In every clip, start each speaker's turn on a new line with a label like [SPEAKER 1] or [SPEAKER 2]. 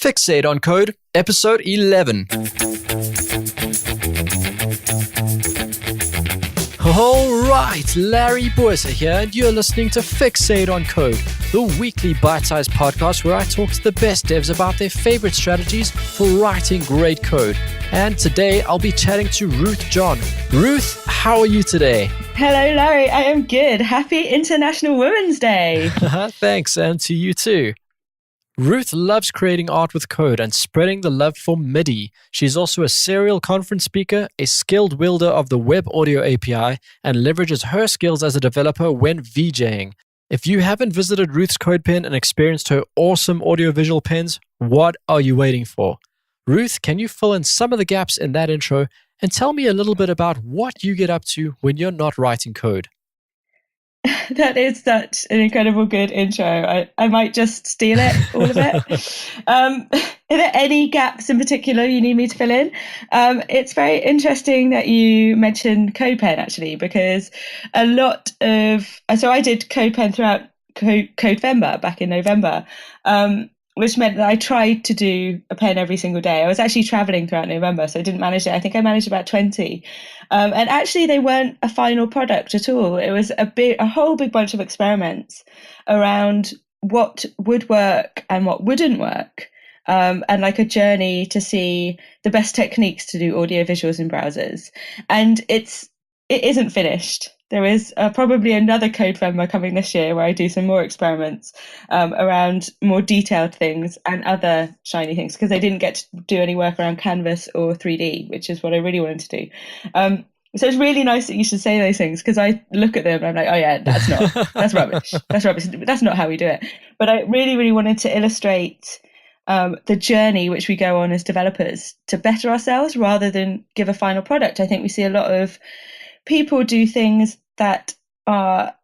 [SPEAKER 1] Fixate on Code, Episode 11. Alright, Larry Boyser here, and you're listening to Fixate on Code, the weekly bite-sized podcast where I talk to the best devs about their favorite strategies for writing great code. And today I'll be chatting to Ruth John. Ruth, how are you today?
[SPEAKER 2] Hello, Larry. I am good. Happy International Women's Day.
[SPEAKER 1] Thanks, and to you too. Ruth loves creating art with code and spreading the love for MIDI. She's also a serial conference speaker, a skilled wielder of the Web Audio API, and leverages her skills as a developer when VJing. If you haven't visited Ruth's codepen and experienced her awesome audiovisual pens, what are you waiting for? Ruth, can you fill in some of the gaps in that intro and tell me a little bit about what you get up to when you're not writing code?
[SPEAKER 2] That is such an incredible good intro. I might just steal it, all of it. Are there any gaps in particular you need me to fill in? It's very interesting that you mentioned codepen, actually, because a lot of... So I did codepen throughout Codevember back in November, which meant that I tried to do a pen every single day. I was actually traveling throughout November, so I didn't manage it. I think I managed about 20. And actually, they weren't a final product at all. It was a whole big bunch of experiments around what would work and what wouldn't work, and like a journey to see the best techniques to do audio visuals in browsers. And it isn't finished. There is probably another Codevember coming this year where I do some more experiments around more detailed things and other shiny things, because I didn't get to do any work around Canvas or 3D, which is what I really wanted to do. So it's really nice that you should say those things, because I look at them and I'm like, oh yeah, that's rubbish. That's rubbish. That's not how we do it. But I really, really wanted to illustrate the journey which we go on as developers to better ourselves rather than give a final product. I think we see a lot of people do things that are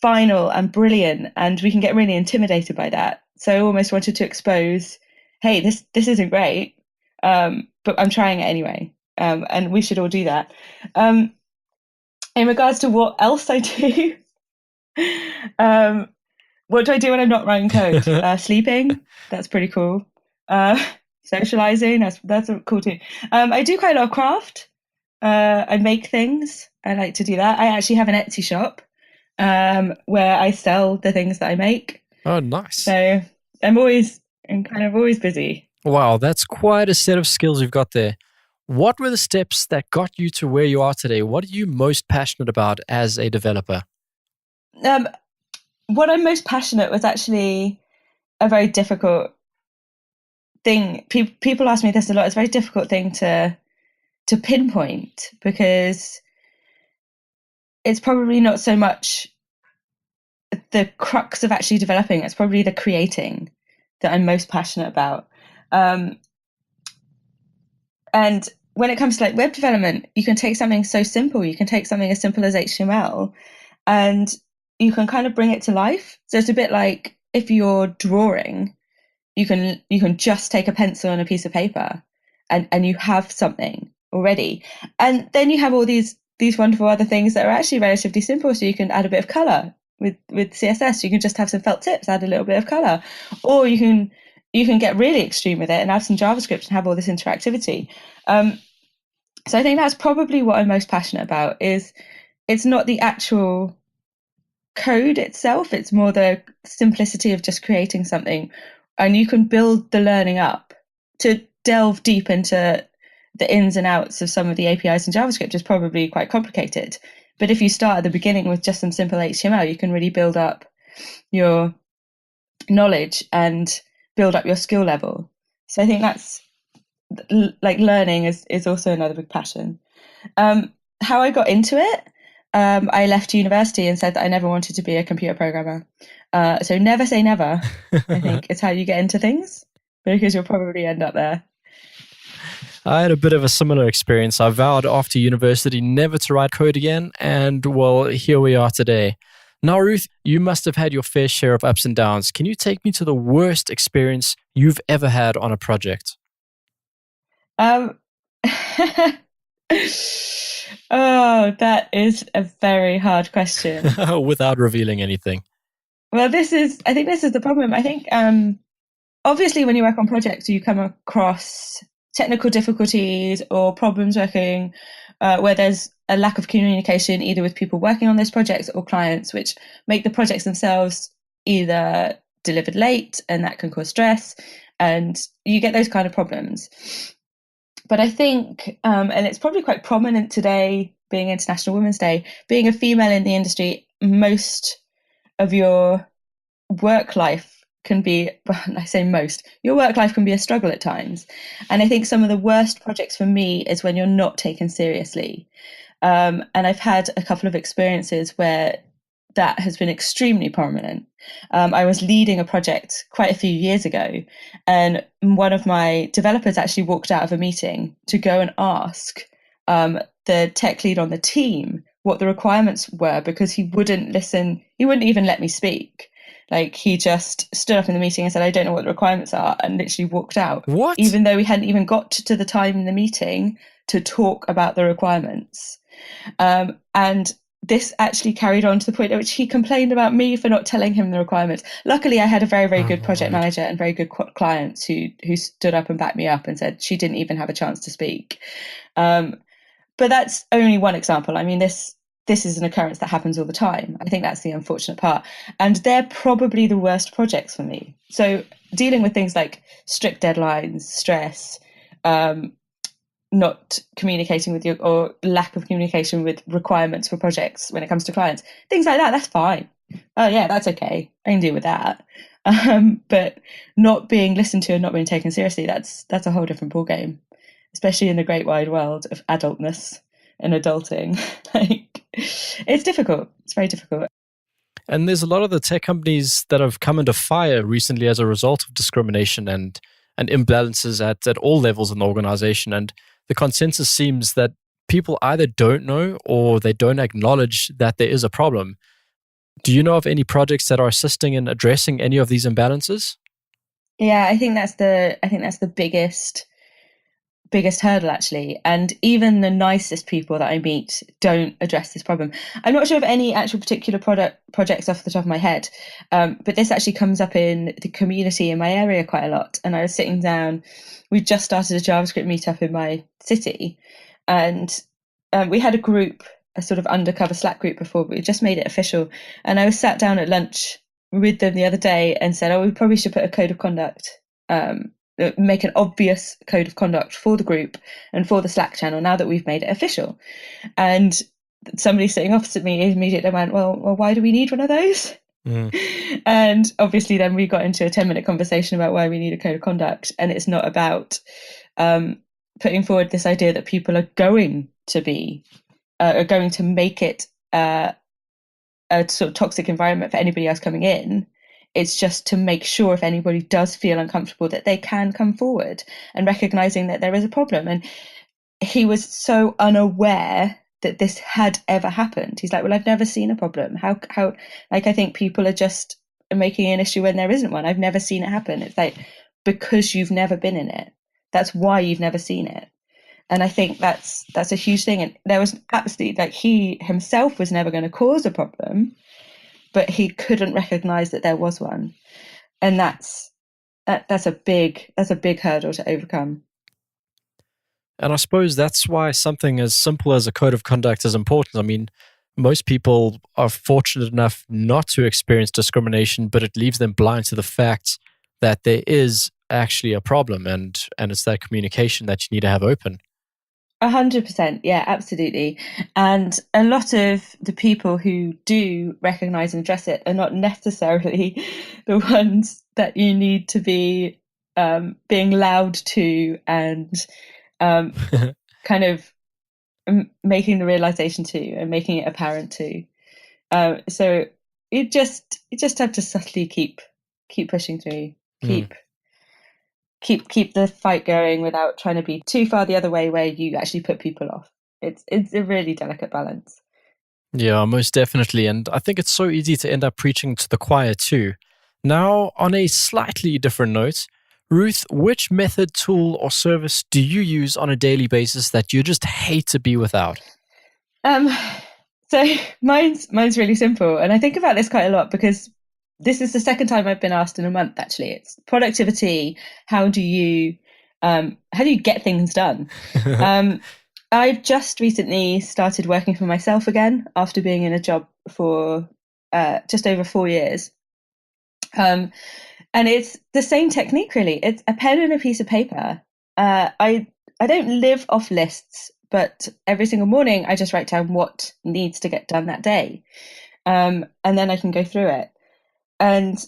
[SPEAKER 2] final and brilliant, and we can get really intimidated by that. So I almost wanted to expose, hey, this isn't great, but I'm trying it anyway, and we should all do that. In regards to what else I do, what do I do when I'm not writing code? Sleeping, that's pretty cool. Socializing, that's cool too. I do quite a lot of craft. I make things. I like to do that. I actually have an Etsy shop where I sell the things that I make.
[SPEAKER 1] Oh, nice.
[SPEAKER 2] So I'm always busy.
[SPEAKER 1] Wow, that's quite a set of skills you've got there. What were the steps that got you to where you are today? What are you most passionate about as a developer?
[SPEAKER 2] What I'm most passionate was actually a very difficult thing. People ask me this a lot. It's a very difficult thing to pinpoint, because it's probably not so much the crux of actually developing, it's probably the creating that I'm most passionate about. And when it comes to like web development, you can take something so simple. You can take something as simple as HTML and you can kind of bring it to life. So it's a bit like if you're drawing, you can just take a pencil and a piece of paper and you have something already. And then you have all these wonderful other things that are actually relatively simple. So you can add a bit of color with CSS. You can just have some felt tips, add a little bit of color, or you can get really extreme with it and add some JavaScript and have all this interactivity. So I think that's probably what I'm most passionate about. Is it's not the actual code itself, it's more the simplicity of just creating something, and you can build the learning up. To delve deep into the ins and outs of some of the APIs in JavaScript is probably quite complicated. But if you start at the beginning with just some simple HTML, you can really build up your knowledge and build up your skill level. So I think that's like learning is also another big passion. How I got into it, I left university and said that I never wanted to be a computer programmer. So never say never, I think, is how you get into things, because you'll probably end up there.
[SPEAKER 1] I had a bit of a similar experience. I vowed after university never to write code again, and well, here we are today. Now, Ruth, you must have had your fair share of ups and downs. Can you take me to the worst experience you've ever had on a project?
[SPEAKER 2] Oh, that is a very hard question.
[SPEAKER 1] Without revealing anything.
[SPEAKER 2] Well, I think this is the problem. I think obviously when you work on projects, you come across technical difficulties or problems working where there's a lack of communication either with people working on those projects or clients, which make the projects themselves either delivered late, and that can cause stress, and you get those kind of problems. But I think, and it's probably quite prominent today, being International Women's Day, being a female in the industry, most of your work life can be, well, I say most, your work life can be a struggle at times. And I think some of the worst projects for me is when you're not taken seriously. And I've had a couple of experiences where that has been extremely prominent. I was leading a project quite a few years ago, and one of my developers actually walked out of a meeting to go and ask the tech lead on the team what the requirements were, because he wouldn't listen. He wouldn't even let me speak. Like, he just stood up in the meeting and said, I don't know what the requirements are, and literally walked out.
[SPEAKER 1] What?
[SPEAKER 2] Even though we hadn't even got to the time in the meeting to talk about the requirements. And this actually carried on to the point at which he complained about me for not telling him the requirements. Luckily, I had a very, very good project manager and very good clients who stood up and backed me up and said she didn't even have a chance to speak. But that's only one example. I mean, this is an occurrence that happens all the time. I think that's the unfortunate part. And they're probably the worst projects for me. So dealing with things like strict deadlines, stress, not communicating with you, or lack of communication with requirements for projects when it comes to clients, things like that, that's fine. Oh yeah, that's okay. I can deal with that. But not being listened to and not being taken seriously, that's a whole different ballgame, especially in the great wide world of adultness and adulting. Like, it's difficult. It's very difficult.
[SPEAKER 1] And there's a lot of the tech companies that have come under fire recently as a result of discrimination and imbalances at all levels in the organization. And the consensus seems that people either don't know or they don't acknowledge that there is a problem. Do you know of any projects that are assisting in addressing any of these imbalances?
[SPEAKER 2] Yeah, I think that's the biggest hurdle, actually. And even the nicest people that I meet don't address this problem. I'm not sure of any actual particular projects off the top of my head, but this actually comes up in the community in my area quite a lot. And I was sitting down, we just started a JavaScript meetup in my city, and we had a group, a sort of undercover Slack group before, but we just made it official. And I was sat down at lunch with them the other day and said, we probably should put a code of conduct, make an obvious code of conduct for the group and for the Slack channel now that we've made it official. And somebody sitting opposite me immediately went, well, why do we need one of those? And obviously then we got into a 10-minute conversation about why we need a code of conduct. And it's not about putting forward this idea that people are going to make it a sort of toxic environment for anybody else coming in. It's just to make sure if anybody does feel uncomfortable that they can come forward, and recognizing that there is a problem. And he was so unaware that this had ever happened. He's like, well, I've never seen a problem. How, like, I think people are just making an issue when there isn't one. I've never seen it happen. It's like, because you've never been in it. That's why you've never seen it. And I think that's a huge thing. And there was absolutely, like, he himself was never going to cause a problem, but he couldn't recognize that there was one. And that's a big hurdle to overcome.
[SPEAKER 1] And I suppose that's why something as simple as a code of conduct is important. I mean, most people are fortunate enough not to experience discrimination, but it leaves them blind to the fact that there is actually a problem, and it's that communication that you need to have open.
[SPEAKER 2] 100%. Yeah, absolutely. And a lot of the people who do recognize and address it are not necessarily the ones that you need to be being loud to and kind of making the realization to and making it apparent to. So you just have to subtly keep pushing through, keep the fight going without trying to be too far the other way where you actually put people off. It's a really delicate balance.
[SPEAKER 1] Yeah, most definitely. And I think it's so easy to end up preaching to the choir too. Now, on a slightly different note, Ruth, which method, tool, or service do you use on a daily basis that you just hate to be without?
[SPEAKER 2] So mine's really simple. And I think about this quite a lot because this is the second time I've been asked in a month, actually. It's productivity. How do you get things done? I've just recently started working for myself again after being in a job for just over 4 years. And it's the same technique, really. It's a pen and a piece of paper. I don't live off lists, but every single morning I just write down what needs to get done that day. And then I can go through it. And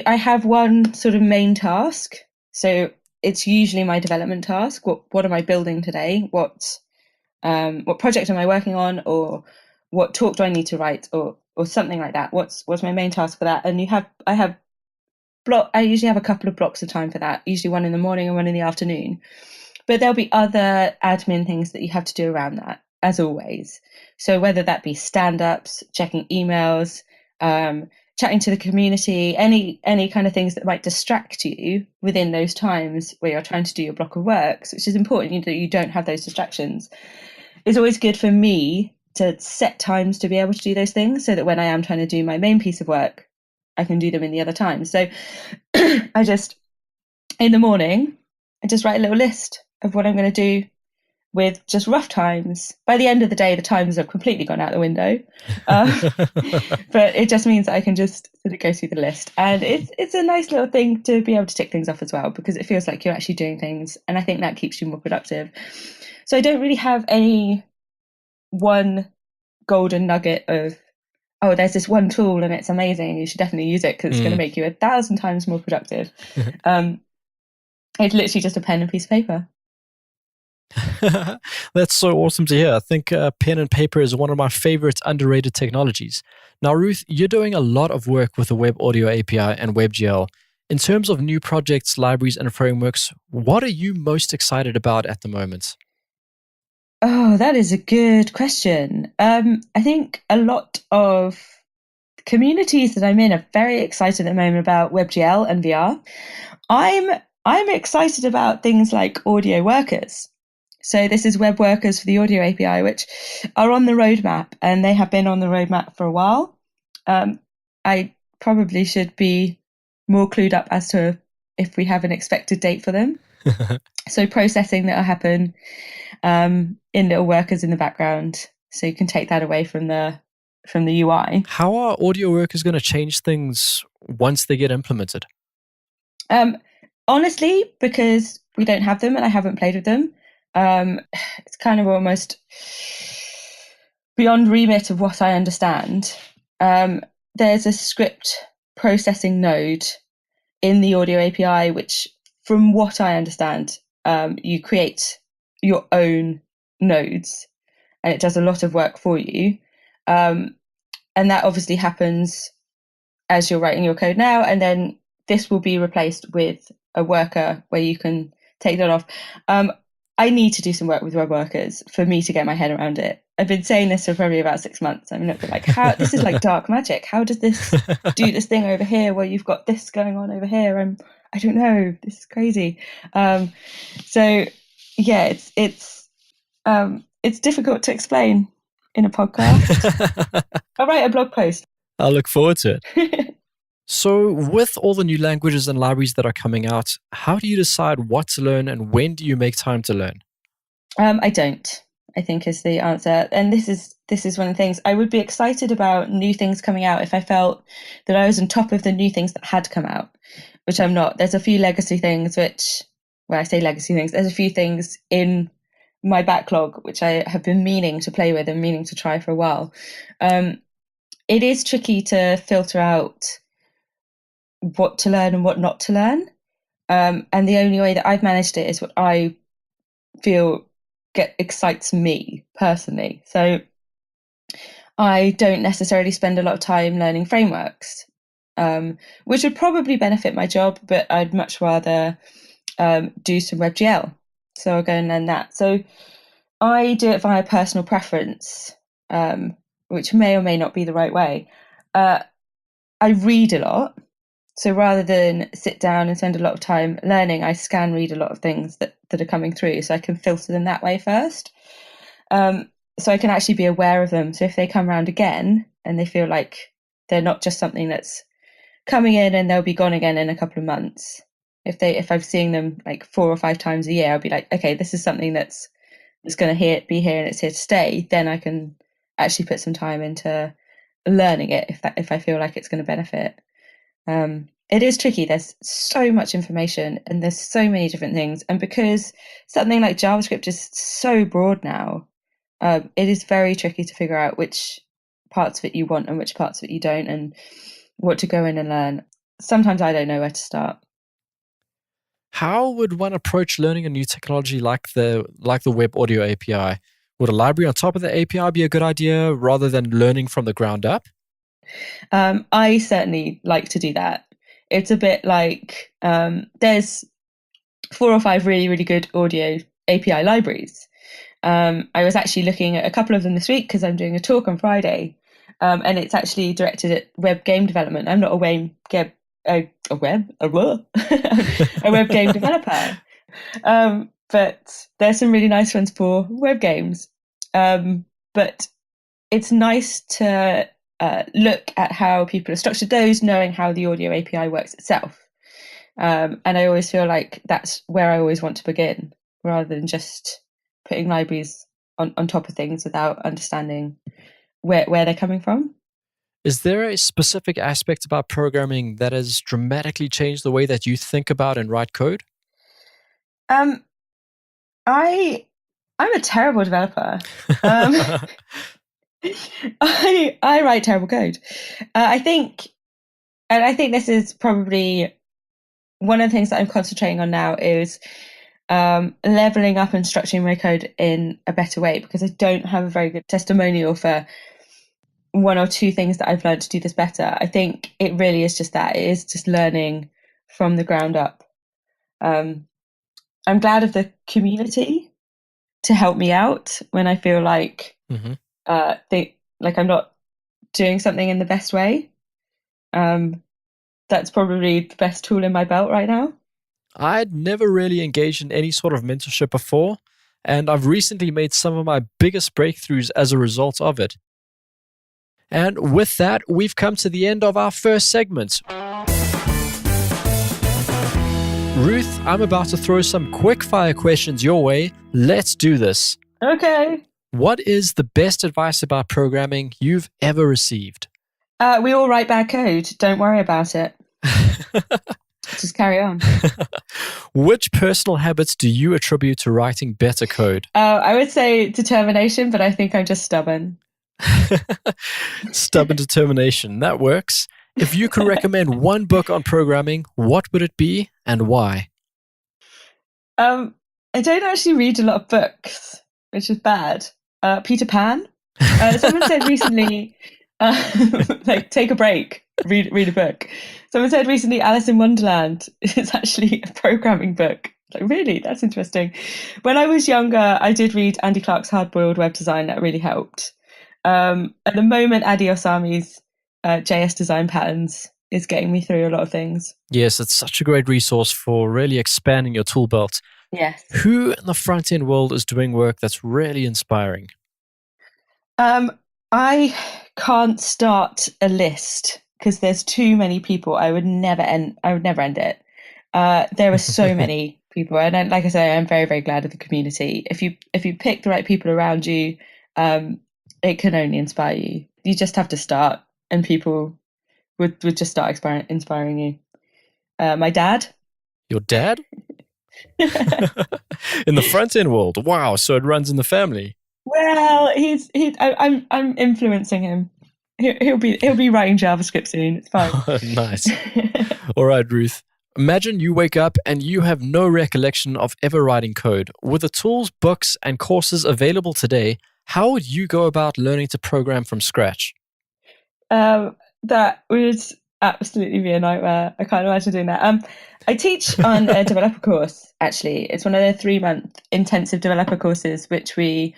[SPEAKER 2] I have one sort of main task. So it's usually my development task. What am I building today? What project am I working on, or what talk do I need to write, or something like that? What's my main task for that? And I usually have a couple of blocks of time for that, usually one in the morning and one in the afternoon. But there'll be other admin things that you have to do around that, as always. So whether that be stand-ups, checking emails, chatting to the community, any kind of things that might distract you within those times where you're trying to do your block of works, which is important that you don't have those distractions. It's always good for me to set times to be able to do those things, so that when I am trying to do my main piece of work, I can do them in the other times. So I just, in the morning, I just write a little list of what I'm going to do with just rough times. By the end of the day, the times have completely gone out the window. But it just means that I can just sort of go through the list. And it's a nice little thing to be able to tick things off as well, because it feels like you're actually doing things. And I think that keeps you more productive. So I don't really have any one golden nugget of, oh, there's this one tool and it's amazing, you should definitely use it because it's going to make you 1,000 times more productive. It's literally just a pen and piece of paper.
[SPEAKER 1] That's so awesome to hear. I think pen and paper is one of my favorite underrated technologies. Now, Ruth, you're doing a lot of work with the Web Audio API and WebGL. In terms of new projects, libraries, and frameworks, what are you most excited about at the moment?
[SPEAKER 2] Oh, that is a good question. I think a lot of communities that I'm in are very excited at the moment about WebGL and VR. I'm excited about things like audio workers. So this is web workers for the audio API, which are on the roadmap, and they have been on the roadmap for a while. I probably should be more clued up as to if we have an expected date for them. So processing that will happen in little workers in the background, so you can take that away from the UI.
[SPEAKER 1] How are audio workers going to change things once they get implemented?
[SPEAKER 2] Honestly, because we don't have them and I haven't played with them, it's kind of almost beyond remit of what I understand. There's a script processing node in the audio API, which, from what I understand, you create your own nodes and it does a lot of work for you. And that obviously happens as you're writing your code now, and then this will be replaced with a worker where you can take that off. I need to do some work with web workers for me to get my head around it. I've been saying this for probably about 6 months. I'm like, how this is like dark magic. How does this do this thing over here where you've got this going on over here? I don't know. This is crazy. So yeah, it's difficult to explain in a podcast. I'll write a blog post.
[SPEAKER 1] I'll look forward to it. So with all the new languages and libraries that are coming out, how do you decide what to learn and when do you make time to learn?
[SPEAKER 2] I don't, I think, is the answer. And this is one of the things. I would be excited about new things coming out if I felt that I was on top of the new things that had come out, which I'm not. There's a few legacy things where I say legacy things, there's a few things in my backlog which I have been meaning to play with and meaning to try for a while. It is tricky to filter out what to learn and what not to learn. And the only way that I've managed it is what I feel excites me personally. So I don't necessarily spend a lot of time learning frameworks, which would probably benefit my job, but I'd much rather do some WebGL. So I'll go and learn that. So I do it via personal preference, which may or may not be the right way. I read a lot. So rather than sit down and spend a lot of time learning, I scan read a lot of things that are coming through, so I can filter them that way first. So I can actually be aware of them. So if they come around again and they feel like they're not just something that's coming in and they'll be gone again in a couple of months. If I'm seeing them like 4 or 5 times a year, I'll be like, okay, this is something that's going to be here and it's here to stay. Then I can actually put some time into learning it if I feel like it's going to benefit. It is tricky. There's so much information and there's so many different things. And because something like JavaScript is so broad now, it is very tricky to figure out which parts of it you want and which parts of it you don't, and what to go in and learn. Sometimes I don't know where to start.
[SPEAKER 1] How would one approach learning a new technology like the web audio API? Would a library on top of the API be a good idea rather than learning from the ground up?
[SPEAKER 2] I certainly like to do that. It's a bit like there's 4 or 5 really, really good audio API libraries. I was actually looking at a couple of them this week because I'm doing a talk on Friday, and it's actually directed at web game development. I'm not a web game developer, but there's some really nice ones for web games. But it's nice to look at how people have structured those, knowing how the audio API works itself. And I always feel like that's where I always want to begin, rather than just putting libraries on top of things without understanding where they're coming from.
[SPEAKER 1] Is there a specific aspect about programming that has dramatically changed the way that you think about and write code?
[SPEAKER 2] I'm a terrible developer. I write terrible code. I think this is probably one of the things that I'm concentrating on now is leveling up and structuring my code in a better way, because I don't have a very good testimonial for 1 or 2 things that I've learned to do this better. I think it really is just that. It is just learning from the ground up. I'm glad of the community to help me out when I feel like I'm not doing something in the best way. That's probably the best tool in my belt right now.
[SPEAKER 1] I'd never really engaged in any sort of mentorship before, and I've recently made some of my biggest breakthroughs as a result of it. And with that, we've come to the end of our first segment. Ruth, I'm about to throw some quick fire questions your way. Let's do this.
[SPEAKER 2] Okay.
[SPEAKER 1] What is the best advice about programming you've ever received?
[SPEAKER 2] We all write bad code. Don't worry about it. Just carry on.
[SPEAKER 1] Which personal habits do you attribute to writing better code?
[SPEAKER 2] I would say determination, but I think I'm just stubborn.
[SPEAKER 1] Stubborn determination. That works. If you could recommend one book on programming, what would it be and why?
[SPEAKER 2] I don't actually read a lot of books, which is bad. Peter Pan. Someone said recently, take a break, read a book. Someone said recently Alice in Wonderland is actually a programming book. Like, really? That's interesting. When I was younger, I did read Andy Clark's Hard-Boiled Web Design. That really helped. At the moment, Adi Osami's JS design patterns is getting me through a lot of things.
[SPEAKER 1] Yes, it's such a great resource for really expanding your tool belt.
[SPEAKER 2] Yes.
[SPEAKER 1] Who in the front-end world is doing work that's really inspiring?
[SPEAKER 2] I can't start a list because there's too many people. I would never end it. There are so many people, and like I say, I'm very, very glad of the community. If you pick the right people around you, it can only inspire you. You just have to start, and people would just start inspiring you. My dad.
[SPEAKER 1] Your dad? In the front-end world? Wow, so it runs in the family.
[SPEAKER 2] Well, I'm influencing him. He'll be writing JavaScript soon. It's fine.
[SPEAKER 1] Nice. All right, Ruth. Imagine you wake up and you have no recollection of ever writing code. With the tools, books, and courses available today, how would you go about learning to program from scratch?
[SPEAKER 2] That would absolutely be a nightmare. I can't imagine doing that. I teach on a developer course, actually. It's one of the 3-month intensive developer courses, which we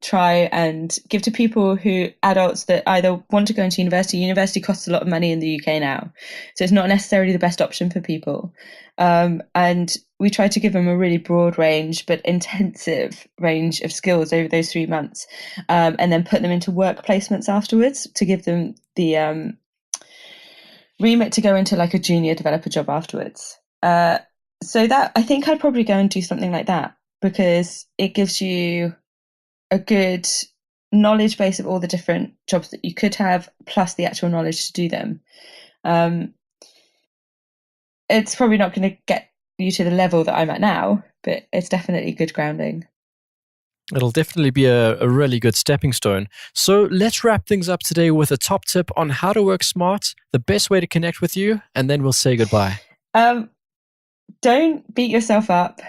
[SPEAKER 2] try and give to adults that either want to go into university. University costs a lot of money in the UK now, so it's not necessarily the best option for people. And we try to give them a really broad range but intensive range of skills over those 3 months, and then put them into work placements afterwards to give them the remit to go into like a junior developer job afterwards. So that I think I'd probably go and do something like that, because it gives you a good knowledge base of all the different jobs that you could have, plus the actual knowledge to do them. It's probably not going to get you to the level that I'm at now, but it's definitely good grounding.
[SPEAKER 1] It'll definitely be a really good stepping stone. So let's wrap things up today with a top tip on how to work smart, the best way to connect with you, and then we'll say goodbye.
[SPEAKER 2] Don't beat yourself up.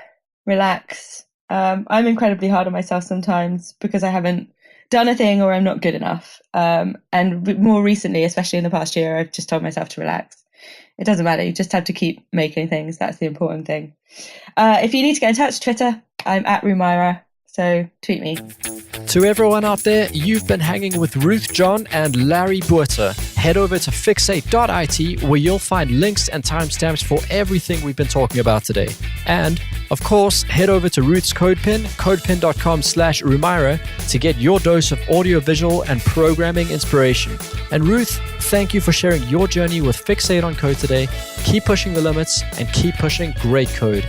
[SPEAKER 2] Relax. I'm incredibly hard on myself sometimes because I haven't done a thing or I'm not good enough. And more recently, especially in the past year, I've just told myself to relax. It doesn't matter. You just have to keep making things. That's the important thing. If you need to get in touch, Twitter, I'm at Rumira. So tweet me.
[SPEAKER 1] To everyone out there, you've been hanging with Ruth John and Larry Buerter. Head over to fixate.it where you'll find links and timestamps for everything we've been talking about today. And, of course, head over to Ruth's codepen, codepen.com/Rumira, to get your dose of audio-visual and programming inspiration. And Ruth, thank you for sharing your journey with Fixate on Code today. Keep pushing the limits and keep pushing great code.